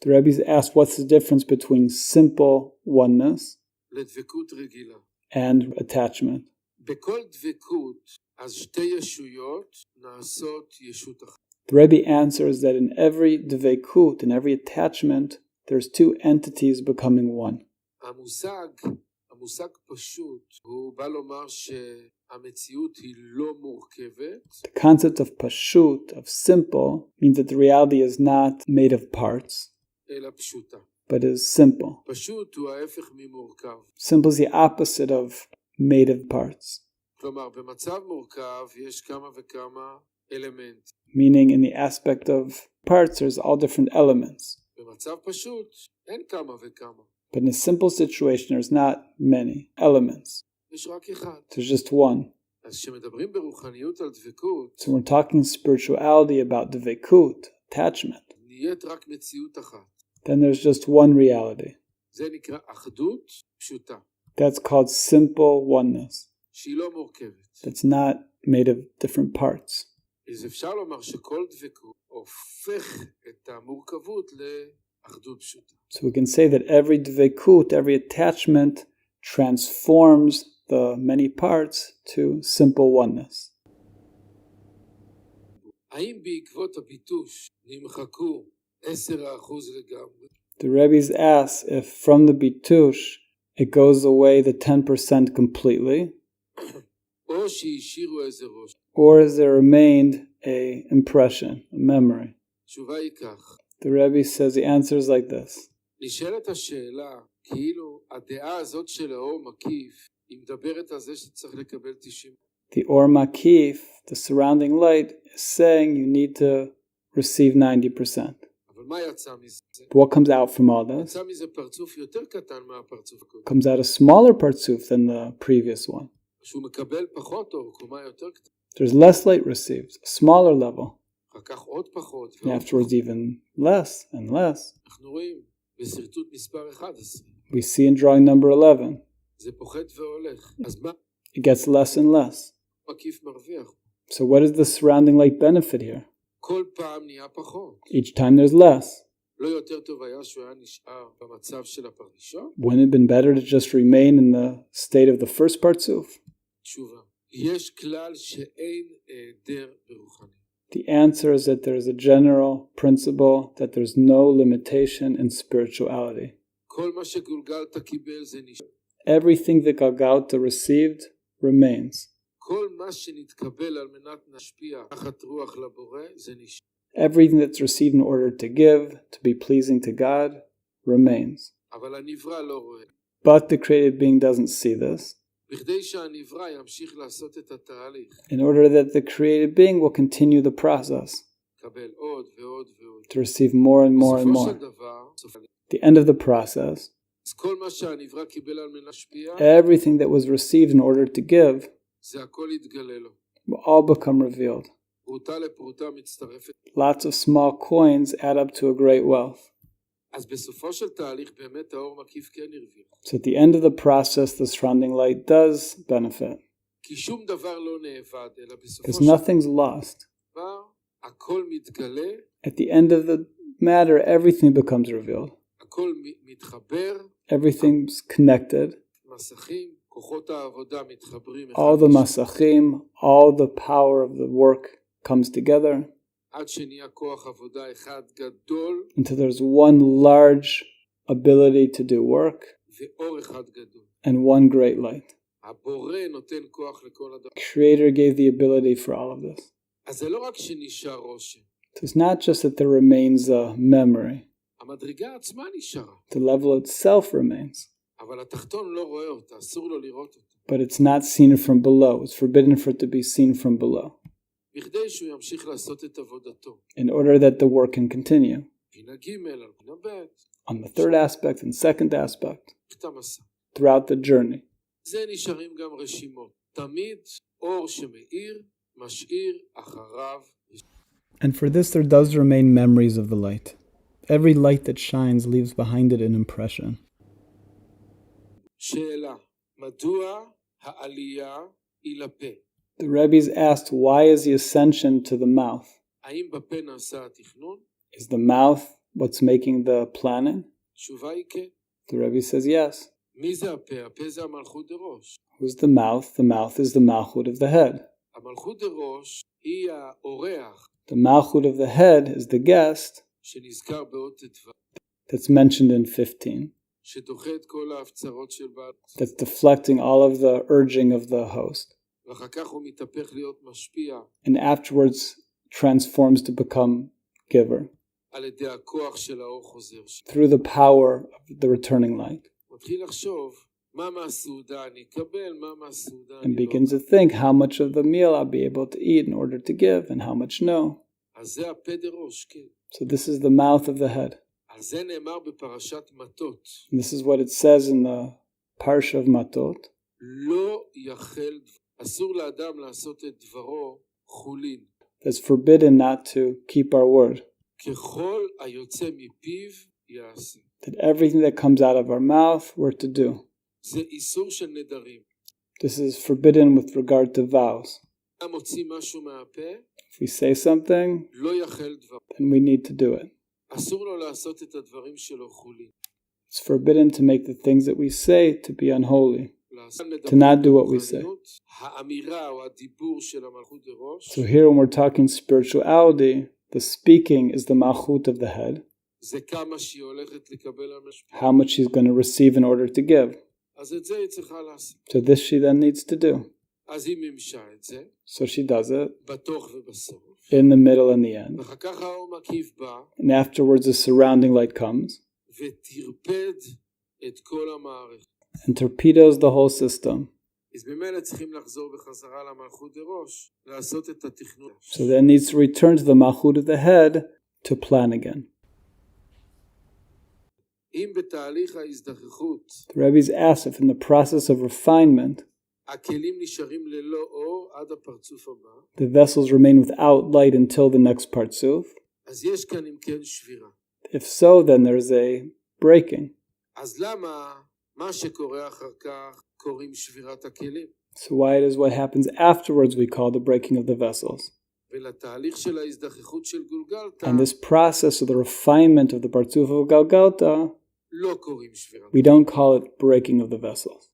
The Rebbe asked what's the difference between simple oneness and attachment. The Rebbe answers that in every dveikut, in every attachment, there's two entities becoming one. The concept of pashut, of simple, means that the reality is not made of parts, but is simple. Simple is the opposite of made of parts. Meaning in the aspect of parts, there's all different elements. But in a simple situation, there's not many elements. There's just one. So when we're talking spirituality about dveikut, attachment, then there's just one reality. That's called simple oneness. That's not made of different parts. So we can say that every dveikut, every attachment, transforms the many parts to simple oneness. The Rebbe asks if from the bitush it goes away the 10% completely, or has there remained an impression, a memory? The Rebbe says the answer is like this. The Or Makif, the surrounding light, is saying you need to receive 90%. But what comes out from all this? Comes out a smaller partzuf than the previous one. There's less light received, a smaller level. And afterwards even less and less. We see in drawing number 11. It gets less and less. So what does the surrounding light benefit here? Each time there's less. Wouldn't it have been better to just remain in the state of the first partzuf? The answer is that there is a general principle that there's no limitation in spirituality. Everything that Galgalta received remains. Everything that's received in order to give, to be pleasing to God, remains. But the created being doesn't see this. In order that the created being will continue the process, to receive more and more and more. The end of the process, everything that was received in order to give will all become revealed. Lots of small coins add up to a great wealth. So at the end of the process, the surrounding light does benefit. Because nothing's lost. At the end of the matter, everything becomes revealed. Everything's connected. All the masachim, all the power of the work comes together until there's one large ability to do work and one great light. Creator gave the ability for all of this. So it's not just that there remains a memory. The level itself remains. But it's not seen from below. It's forbidden for it to be seen from below. In order that the work can continue. On the third aspect and second aspect. Throughout the journey. And for this there does remain memories of the light. Every light that shines leaves behind it an impression. The Rebbe asked, why is the ascension to the mouth? Is the mouth what's making the planning? The Rebbe says yes. Who's the mouth? The mouth is the malchut of the head. The malchut of the head is the guest that's mentioned in 15. That's deflecting all of the urging of the host. And afterwards transforms to become giver through the power of the returning light. And begins to think how much of the meal I'll be able to eat in order to give and how much no. So this is the mouth of the head. And this is what it says in the Parsha of Matot. It's forbidden not to keep our word. That everything that comes out of our mouth we're to do. This is forbidden with regard to vows. If we say something, then we need to do it. It's forbidden to make the things that we say to be unholy, to not do what we say. So here when we're talking spirituality, the speaking is the malchut of the head. How much she's going to receive in order to give. So this she then needs to do. So she does it in the middle and the end. And afterwards the surrounding light comes and torpedoes the whole system. So then needs to return to the malchut of the head to plan again. The Rebbe's asked if in the process of refinement the vessels remain without light until the next partsuf. If so, then there's a breaking. So why is what happens afterwards we call the breaking of the vessels? And this process of the refinement of the partsuf of Galgalta, we don't call it breaking of the vessels.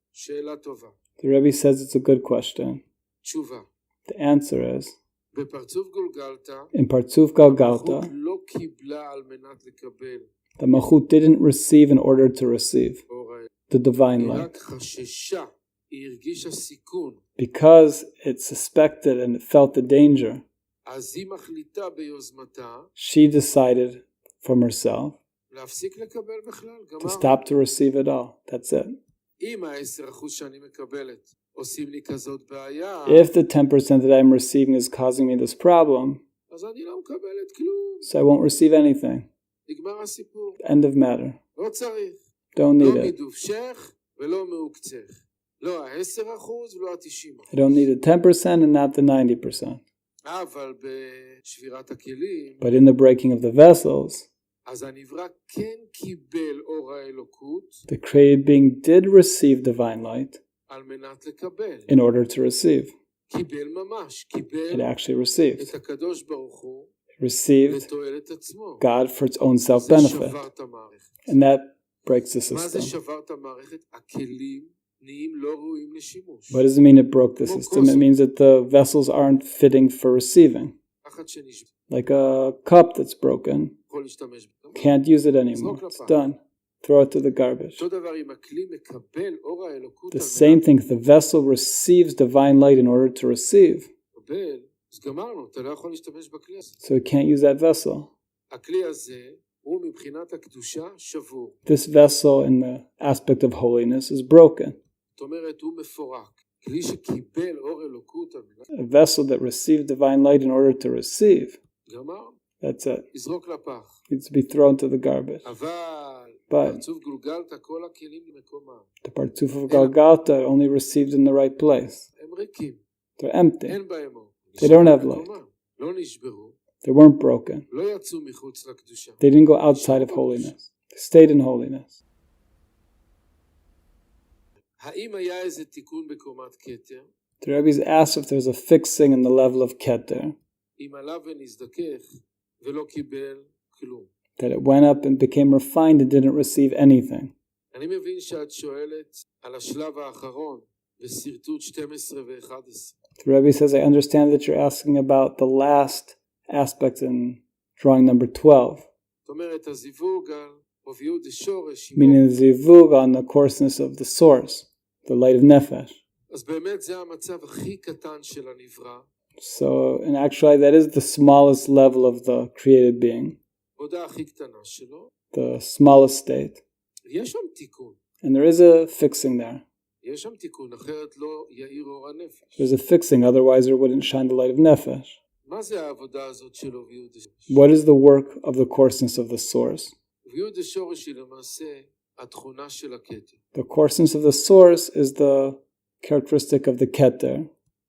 The Rebbe says it's a good question. The answer is, in Partsuf Galgalta, the malchut didn't receive in order to receive the divine light. Because it suspected and it felt the danger, she decided from herself to stop to receive it all. That's it. If the 10% that I'm receiving is causing me this problem, so I won't receive anything. End of matter. Don't need it. I don't need the 10% and not the 90%. But in the breaking of the vessels, the created being did receive divine light in order to receive. It actually received. It received God for its own self-benefit. And that breaks the system. What does it mean it broke the system? It means that the vessels aren't fitting for receiving. Like a cup that's broken. Can't use it anymore. It's done. Throw it to the garbage. The same thing, if the vessel receives divine light in order to receive, so it can't use that vessel. This vessel in the aspect of holiness is broken. A vessel that received divine light in order to receive, that's it. It needs to be thrown to the garbage. But the partsuf of Galgalta only received in the right place. They're empty. They don't have light. They weren't broken. They didn't go outside of holiness. They stayed in holiness. The Rebbe asked if there's a fixing in the level of Keter. that it went up and became refined and didn't receive anything. אני מבין שאת שואלת על השלב האחרון בסרטוט 12 ו-11. The Rebbe says, I understand that you're asking about the last aspect in drawing number 12. זאת אומרת, הזיווג על אוביות השורש, meaning the zivug on the coarseness of the source, the light of nefesh. אז באמת זה המצב הכי קטן של הנברא. So, in actuality, that is the smallest level of the created being. הודעה הכי קטנה שלו. The smallest state. יש שם תיקון. And there is a fixing there. יש שם תיקון, אחרת לא יאיר אור הנפש. There's a fixing, otherwise there wouldn't shine the light of nefesh. מה זה העבודה הזאת של אוביות השורש? What is the work of the coarseness of the source? אוביות השורש היא למעשה התכונה של הכתר. The coarseness of the source is the characteristic of the keter.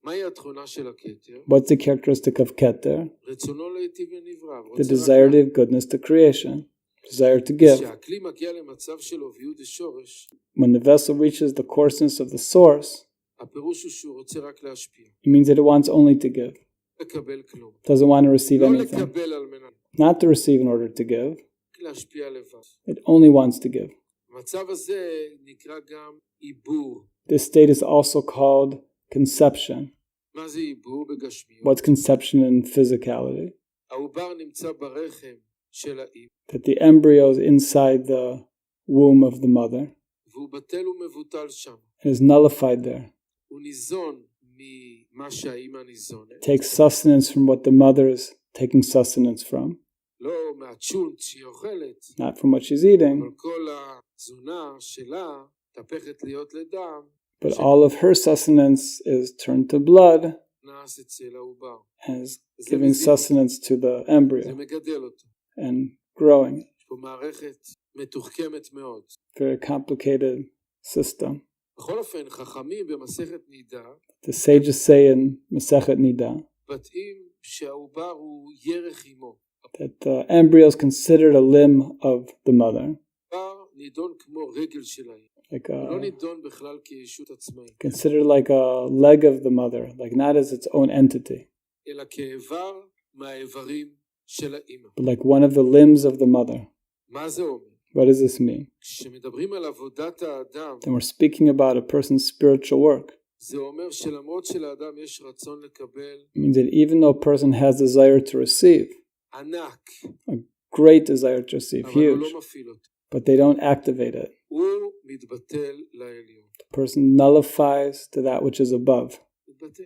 מהי התכונה של הכתר? What's the characteristic of keter? רצונו להיטיב לנברא. The desire to give goodness to creation. Desire to give. כשהכלי מגיע למצב של אוביות השורש, when the vessel reaches the coarseness of the source, הפירוש הוא שהוא רוצה רק להשפיע. it means that it wants only to give. לקבל כלום. Doesn't want to receive לא anything. לקבל על מנת. Not to receive in order to give. להשפיע לבד. It only wants to give. המצב הזה נקרא גם עיבור. This state is also called conception. מה זה עיבור בגשמיות? What's conception in physicality? העובר נמצא ברחם של האם. That the embryo is inside the womb of the mother. והוא בטל ומבוטל שם. It is nullified there. הוא ניזון ממה שהאימא ניזונת. Takes sustenance from what the mother is taking sustenance from. לא מהצ'ונט שהיא אוכלת. Not from what she's eating. אבל כל התזונה שלה תהפכת להיות לדם. But all of her sustenance is turned to blood. נעש אצל העובר. And is giving sustenance to the embryo. זה מגדל אותו. And growing it. יש פה מערכת מתוחכמת מאוד. Very complicated system. בכל אופן, חכמים במסכת נידה, The sages say in Masechet Nida בתאים שהעובר הוא ירך עמו. that the embryo is considered a limb of the mother. העובר נידון כמו רגל של האם. Like לא נידון בכלל כישות עצמאית. considered like a leg of the mother, like not as its own entity. אלא כאיבר מהאיברים של האמא. But like one of the limbs of the mother. מה זה אומר? What does this mean? כשמדברים על עבודת האדם, Then we're speaking about a person's spiritual work. זה אומר שלמרות שלאדם יש רצון לקבל, It means that even though a person has desire to receive, ענק, a great desire to receive, אבל הוא huge, לא מפעיל אותו. but they don't activate it. הוא מתבטל לעליון. The person nullifies to that which is above. מתבטל.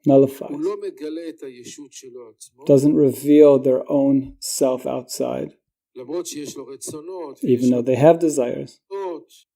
Nullifies. הוא לא מגלה את הישות שלו עצמו. Doesn't reveal their own self outside. למרות שיש לו רצונות, Even though they have desires,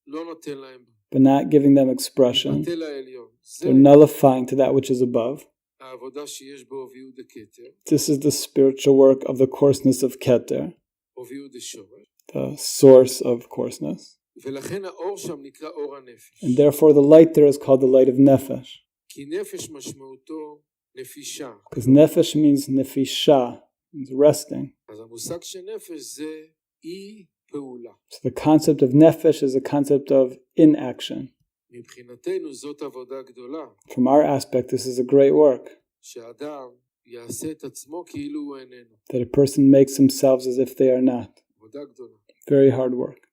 לא נותן להם. but not giving them expression. מתבטל לעליון. They're nullifying to that which is above. העבודה שיש בו אוביות דקטר. This is the spiritual work of the coarseness of Keter, אוביות דשורש. the source of coarseness. ולכן האור שם נקרא אור הנפש. And therefore the light there is called the light of Nefesh. כי נפש משמעותו נפישה. Because Nefesh means Nefisha, means resting. אז המושג של נפש זה אי פעולה. So the concept of Nefesh is a concept of inaction. מבחינתנו זאת עבודה גדולה. From our aspect, this is a great work. שהאדם יעשה את עצמו כאילו הוא איננו. That a person makes themselves as if they are not. עבודה גדולה. Very hard work.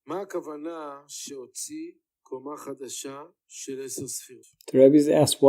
מה הכוונה שהוציא קומה חדשה של 10 ספירות? The Rebbe asked,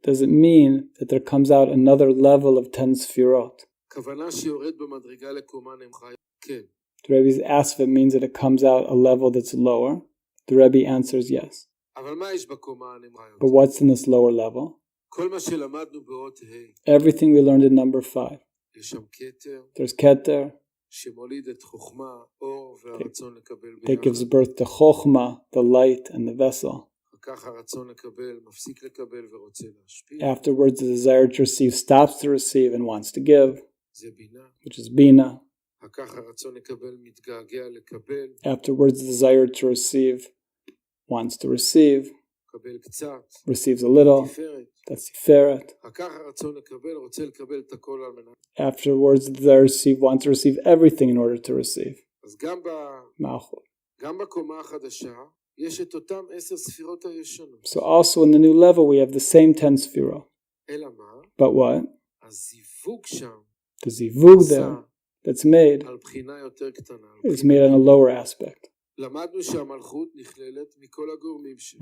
does it mean that there comes out another level of 10 sfirot? הכוונה שיורד במדרגה לקומה נמוכה. כן. The Rebbe asks if it means that it comes out a level that's lower. The Rebbe answers yes. אבל מה יש בקומה הנמוכה? But what's in this lower level? כל מה שלמדנו באות ה'. Everything we learned in number 5. יש שם כתר. There's Keter. שמוליד את חוכמה, אור והרצון לקבל ביחד. That gives birth to Chokhmah, the light and the vessel. כך הרצון לקבל, מפסיק לקבל ורוצה להשפיע. Afterwards, the desire to receive stops to receive and wants to give, זה בינה. which is Bina. כך הרצון לקבל מתגעגע לקבל. Afterwards, the desire to receive wants to receive, לקבל קצת. receives a little, תפארת. that's Tiferet. כך הרצון לקבל, רוצה לקבל את הכל על מנת. Afterwards, the desire to receive wants to receive everything in order to receive. אז גם Malchut. גם בקומה החדשה, יש את אותם 10 ספירות הישנות. So also in the new level, we have the same 10 sfirot. אלא מה? But what? הזיווג שם The zivug there that's made is made on a lower aspect. We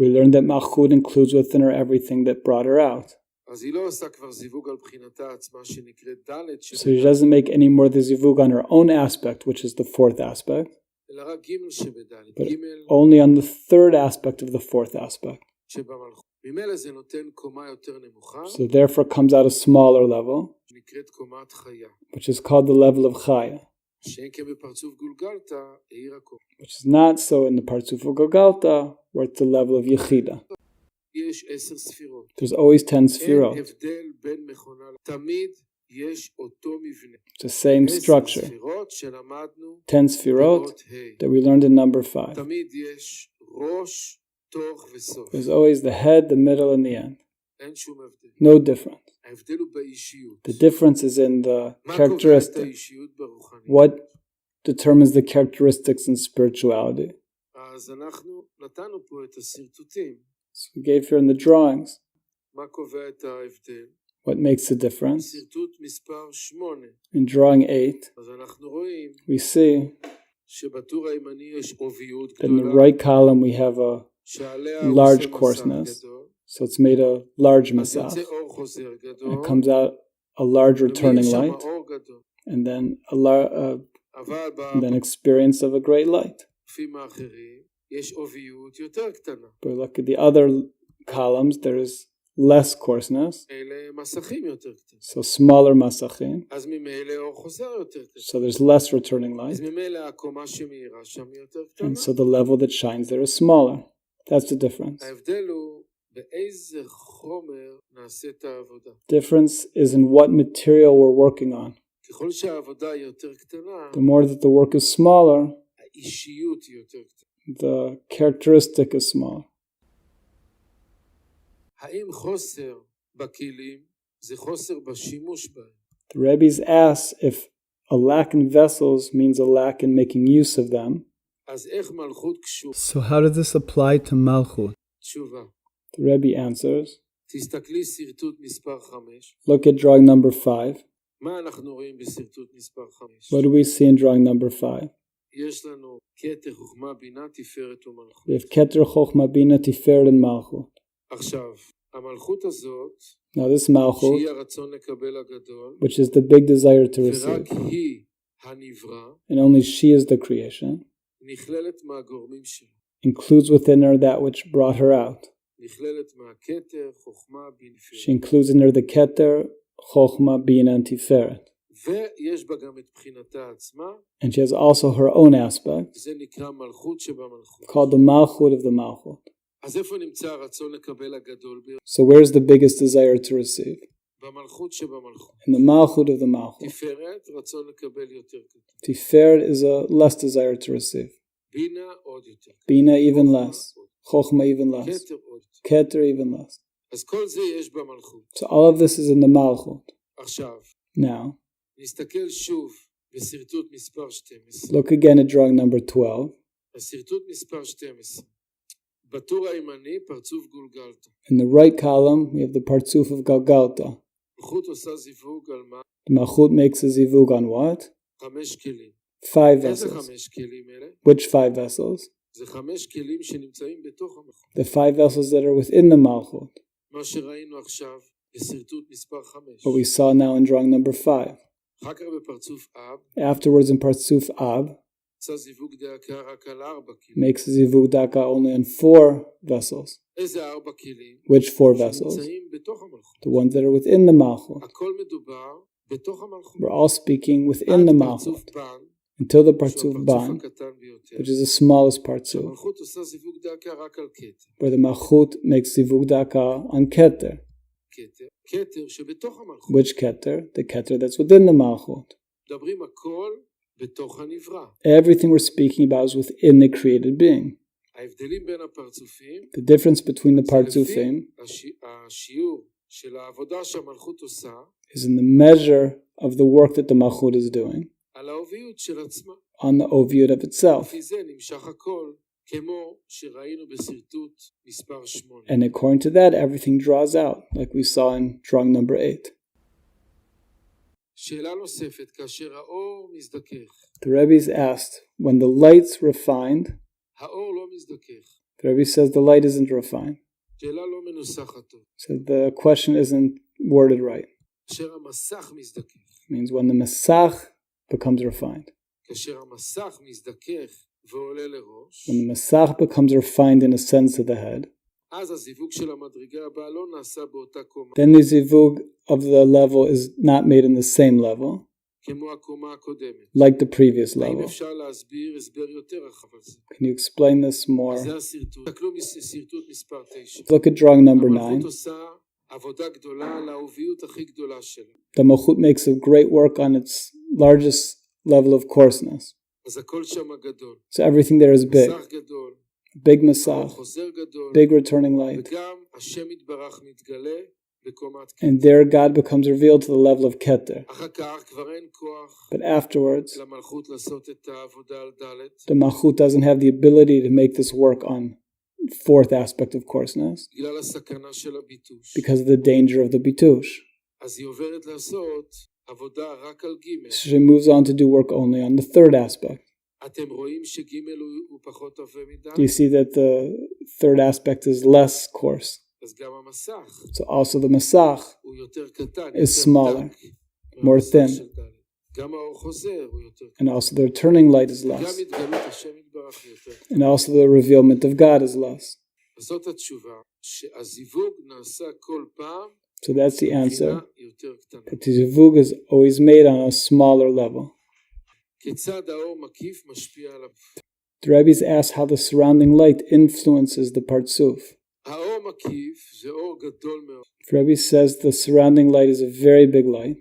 learned that Malchut includes within her everything that brought her out. So she doesn't make any more the zivug on her own aspect, which is the fourth aspect, but only on the third aspect of the fourth aspect. So therefore comes out a smaller level, which is called the level of Chaya, which is not so in the Partzuf of Golgotha, where it's the level of Yechida. There's always 10 Sfirot. It's the same structure. 10 Sfirot that we learned in number 5. There's always the head, the middle, and the end. No difference. The difference is in the characteristic. What determines the characteristics in spirituality? So we gave here in the drawings. What makes the difference? In drawing 8, we see that in the right column we have a large coarseness, so it's made a large masach, and it comes out a large returning light, and then experience of a great light. But look at the other columns, there is less coarseness, so smaller masachim, so there's less returning light, and so the level that shines there is smaller. That's the difference. Difference is in what material we're working on. The more that the work is smaller, the characteristic is smaller. The Rebbe asks if a lack in vessels means a lack in making use of them. So how does this apply to Malchut? The Rebbe answers, look at drawing number 5. What do we see in drawing number 5? We have Keter, Chochma, Bina, Tiferet, and Malchut. Now this Malchut, which is the big desire to receive, and only she is the creation, includes within her that which brought her out. She includes in her the Keter, Chochma, Bina, and Tiferet. And she has also her own aspect, called the Malchut of the Malchut. So where's the biggest desire to receive? In the Malchut of the Malchut. Tiferet is a less desire to receive. Bina even less. Chochma even less. Keter even less. So all of this is in the Malchut. Now, look again at drawing number 12. In the right column, we have the Partzuf of Galgalta. The Malchut makes a zivug on what? 5 vessels. Which 5 vessels? The 5 vessels that are within the Malchut. What we saw now in drawing number 5. Afterwards in Partzuf Ab, makes a zivug daka only on 4 vessels. Which 4 vessels? The ones that are within the Malchut. We're all speaking within the Malchut until the Partzuf Ban, which is the smallest Partzuf, where the Malchut makes zivug daka on Keter. Which Keter? The Keter that's within the Malchut. Everything we're speaking about is within the created being. The difference between the Partzufim is in the measure of the work that the Malchut is doing on the oviyut of itself. And according to that, everything draws out, like we saw in drawing number 8. The Rebbe is asked, when the light's refined, the Rebbe says the light isn't refined. So the question isn't worded right. It means when the Masach becomes refined. When the Masach becomes refined in a sense of the head, then the zivug of the level is not made in the same level, like the previous level. Can you explain this more? Look at drawing number 9. The Malchut makes a great work on its largest level of coarseness. So everything there is big. Big Masach, big returning light. And there God becomes revealed to the level of Keter. But afterwards, the Malchut doesn't have the ability to make this work on fourth aspect of coarseness because of the danger of the bitush. So she moves on to do work only on the third aspect. Do you see that the third aspect is less coarse? So also the Masach is smaller, more thin. And also the returning light is less. And also the revealment of God is less. So that's the answer. That the zivug is always made on a smaller level. The Rebbe is asked how the surrounding light influences the partsuf. The Rebbe says the surrounding light is a very big light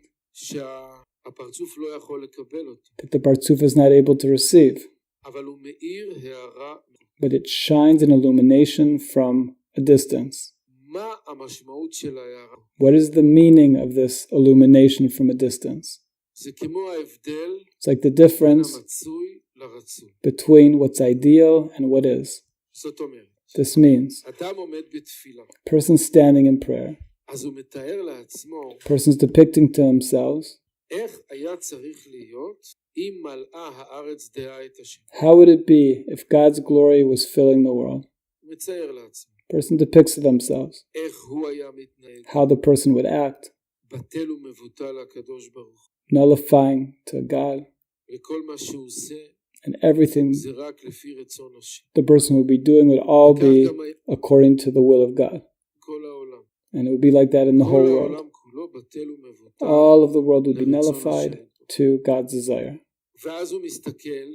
that the partsuf is not able to receive. But it shines an illumination from a distance. What is the meaning of this illumination from a distance? It's like the difference between what's ideal and what is. This means a person standing in prayer, persons depicting to themselves how would it be if God's glory was filling the world. Person depicts to themselves how the person would act, nullifying to God, and everything the person would be doing would all be according to the will of God. And it would be like that in the whole world. All of the world would be nullified to God's desire.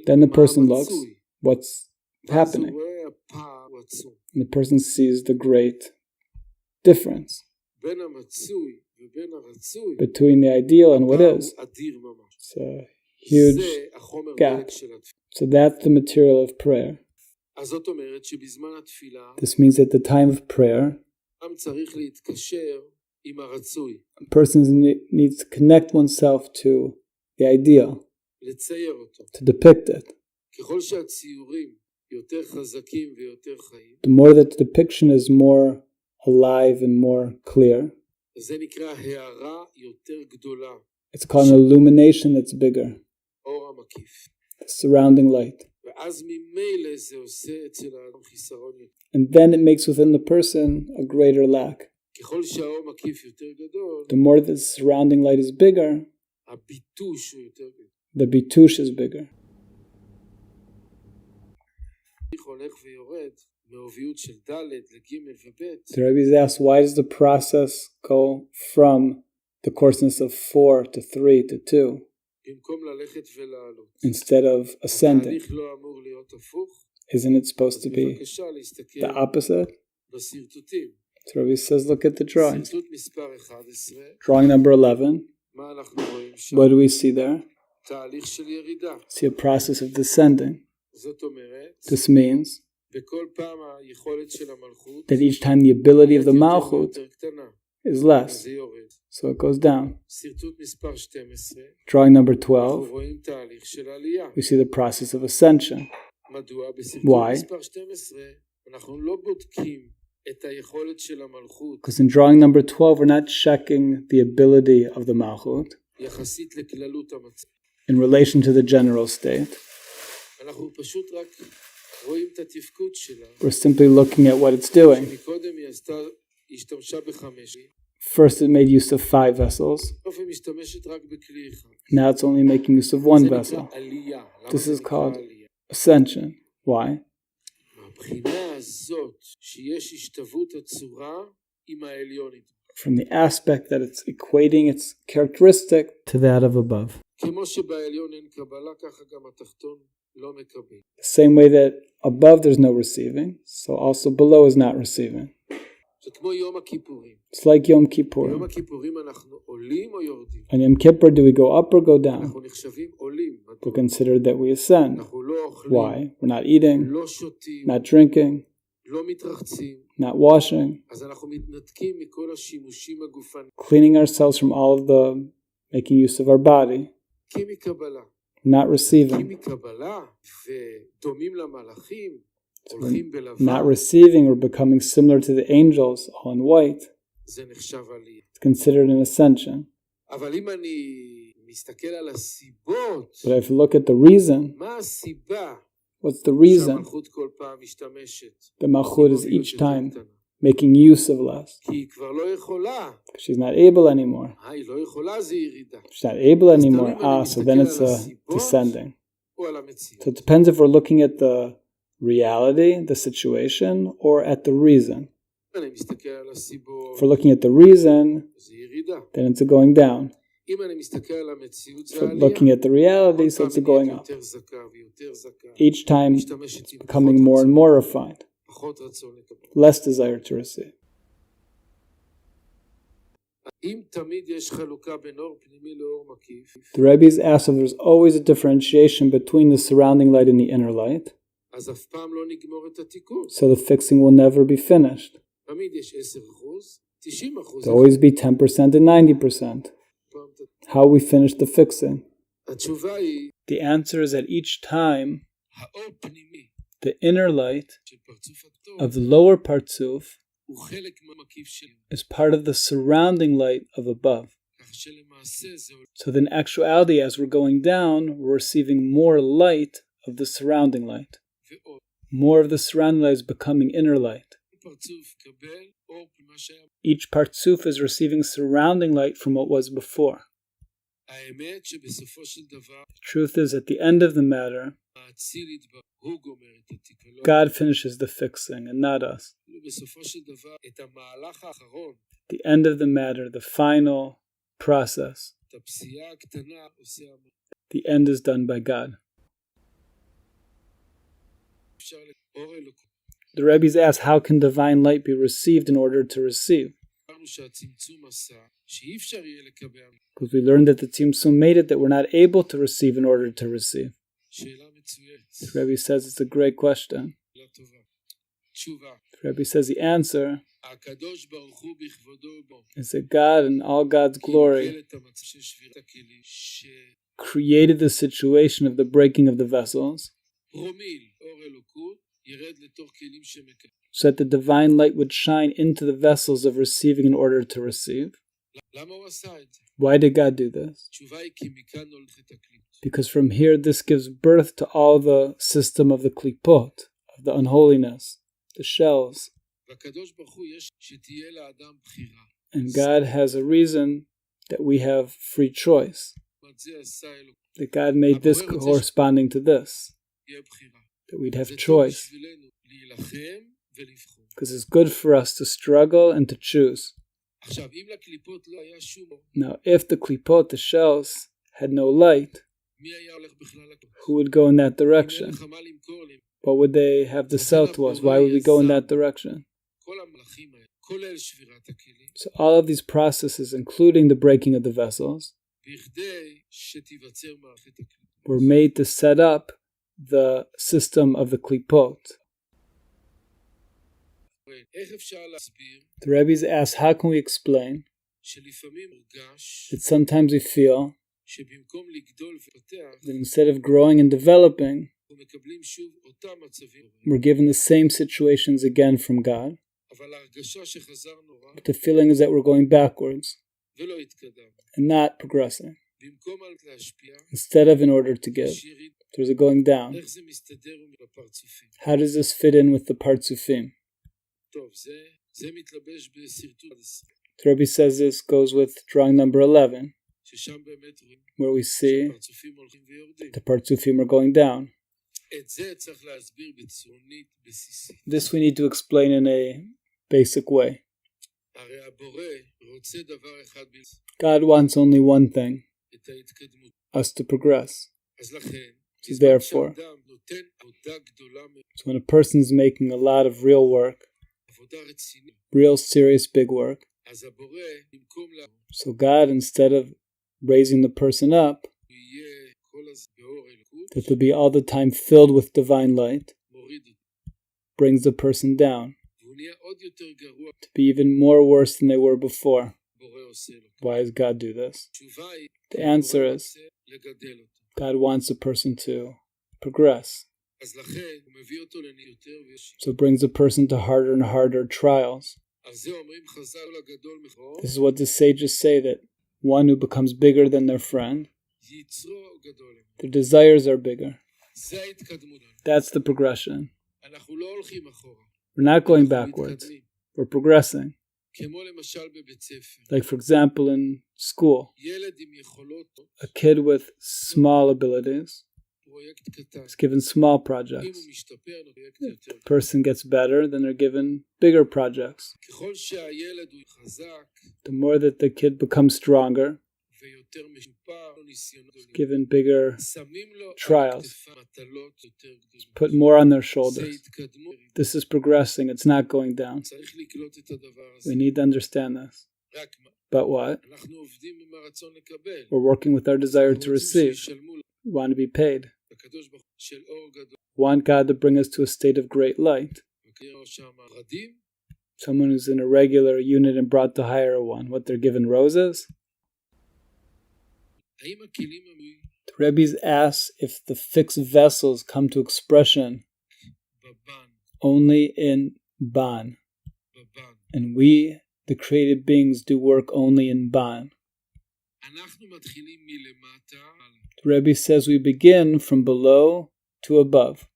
Then the person looks, what's happening? And the person sees the great difference between the ideal and what is. It's a huge gap. So that's the material of prayer. This means at the time of prayer, a person needs to connect oneself to the ideal, to depict it. The more that the depiction is more alive and more clear, it's called an illumination that's bigger, the surrounding light. And then it makes within the person a greater lack. The more the surrounding light is bigger, the bitush is bigger. The Rebbe is asked, why does the process go from the coarseness of 4 to 3 to 2 instead of ascending? Isn't it supposed to be the opposite? So Rebbe says, look at the drawing. Drawing number 11. What do we see there? See a process of descending. This means that each time the ability of the Malchut is less, so it goes down. Drawing number 12, we see the process of ascension. Why? Because in drawing number 12, we're not checking the ability of the Malchut. in relation to the general state. We're simply looking at what it's doing. First it made use of 5 vessels. Now it's only making use of 1 vessel. This is called ascension. Why? From the aspect that it's equating its characteristic to that of above. The same way that above there's no receiving, so also below is not receiving. It's like Yom Kippur. On Yom Kippur, do we go up or go down? We're considered that we ascend. Why? We're not eating, not drinking, not washing, cleaning ourselves from all of the making use of our body, not receiving. So we're not receiving or becoming similar to the angels, all in white. It's considered an ascension. But if you look at the reason, what's the reason? The Malchut is each time making use of less. She's not able anymore. She's not able anymore. So then it's descending. So it depends if we're looking at the reality, the situation, or at the reason. If we're looking at the reason, then it's a going down. If we're looking at the reality, so it's a going up. Each time it's becoming more and more refined. Less desire to receive. The Rebbe is asked if there's always a differentiation between the surrounding light and the inner light. So the fixing will never be finished. There'll always be 10% and 90%. How we finish the fixing? The answer is that each time the inner light of the lower partsuf is part of the surrounding light of above. So in actuality, as we're going down, we're receiving more light of the surrounding light. More of the surrounding light is becoming inner light. Each partsuf is receiving surrounding light from what was before. The truth is, at the end of the matter, God finishes the fixing and not us. The end of the matter, the final process, the end is done by God. The Rebbe asks, how can divine light be received in order to receive? Because we learned that the Tzimtzum made it that we're not able to receive in order to receive. The Rebbe says it's a great question. The Rebbe says the answer is that God, in all God's glory, created the situation of the breaking of the vessels so that the divine light would shine into the vessels of receiving in order to receive. Why did God do this? Because from here this gives birth to all the system of the klipot, of the unholiness, the shells. And God has a reason that we have free choice. That God made this corresponding to this. That we'd have choice. Because it's good for us to struggle and to choose. Now, if the klipot, the shells, had no light, who would go in that direction? What would they have to sell to us? Why would we go in that direction? So all of these processes, including the breaking of the vessels, were made to set up the system of the klipot. The Rebbe asks, how can we explain that sometimes we feel that instead of growing and developing, we're given the same situations again from God, but the feeling is that we're going backwards and not progressing. instead of in order to give. There's a going down. How does this fit in with the Partsufim? The Rebbe says this goes with drawing number 11, where we see the Partsufim are going down. This we need to explain in a basic way. God wants only one thing, us to progress. So therefore, when a person's making a lot of real work, real serious big work, so God, instead of raising the person up, that they'll be all the time filled with divine light, brings the person down to be even more worse than they were before. Why does God do this? The answer is God wants a person to progress. So it brings a person to harder and harder trials. This is what the sages say, that one who becomes bigger than their friend, their desires are bigger. That's the progression. We're not going backwards. We're progressing. Like, for example, in school, a kid with small abilities is given small projects. If the person gets better, then they're given bigger projects. The more that the kid becomes stronger, given bigger trials, put more on their shoulders. This is progressing, it's not going down. We need to understand this. But what? We're working with our desire to receive. We want to be paid. We want God to bring us to a state of great light. Someone who's in a regular unit and brought to higher one, what, they're given roses? The Rebbe's asked if the fixed vessels come to expression only in Ban, and we, the created beings, do work only in Ban. The Rebbe says we begin from below to above.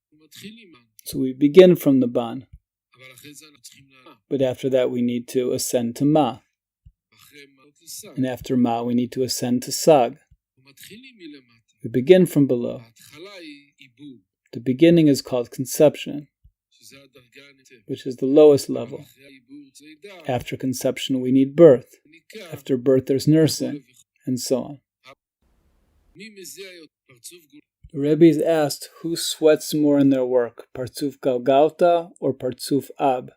So we begin from the Ban, but after that we need to ascend to Ma, and after Ma we need to ascend to Sag. We begin from below. The beginning is called conception, which is the lowest level. After conception we need birth. After birth there's nursing, and so on. The Rebbe is asked who sweats more in their work, Partzuf Galgalta or Partzuf Ab.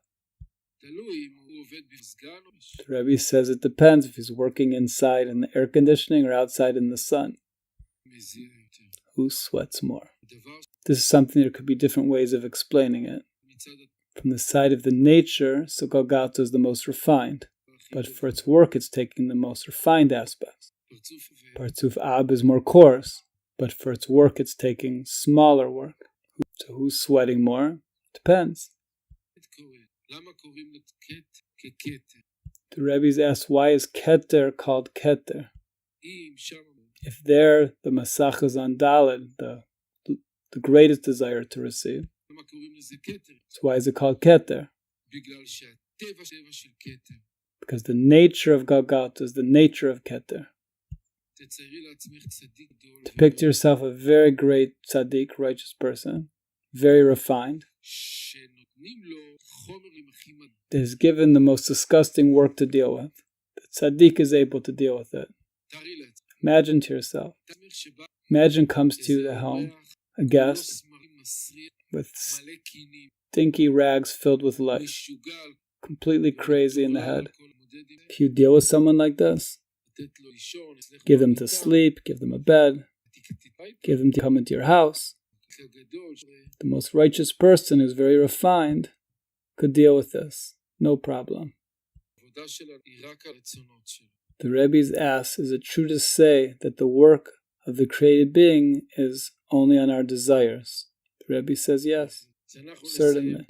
The Rebbe says it depends if he's working inside in the air conditioning or outside in the sun. Who sweats more? This is something, there could be different ways of explaining it. From the side of the nature, so Galgalta is the most refined, but for its work it's taking the most refined aspects. Partzuf Ab is more coarse, but for its work it's taking smaller work. So who's sweating more? Depends. The Rebbe's asked, why is Keter called Keter? If there the Masach is on Dalet, the greatest desire to receive, so why is it called Keter? Because the nature of Galgalta is the nature of Keter. To picture yourself a very great tzaddik, righteous person, very refined, that is given the most disgusting work to deal with. The tzaddik is able to deal with it. Imagine to yourself. Imagine comes to you the home a guest with stinky rags filled with lice, completely crazy in the head. If you deal with someone like this, give them to sleep, give them a bed, give them to come into your house. The most righteous person who's very refined could deal with this, no problem. The Rebbe's asked, is it true to say that the work of the created being is only on our desires? The Rebbe says yes, certainly.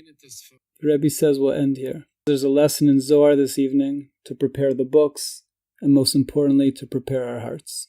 The Rebbe says we'll end here. There's a lesson in Zohar this evening to prepare the books, and most importantly to prepare our hearts.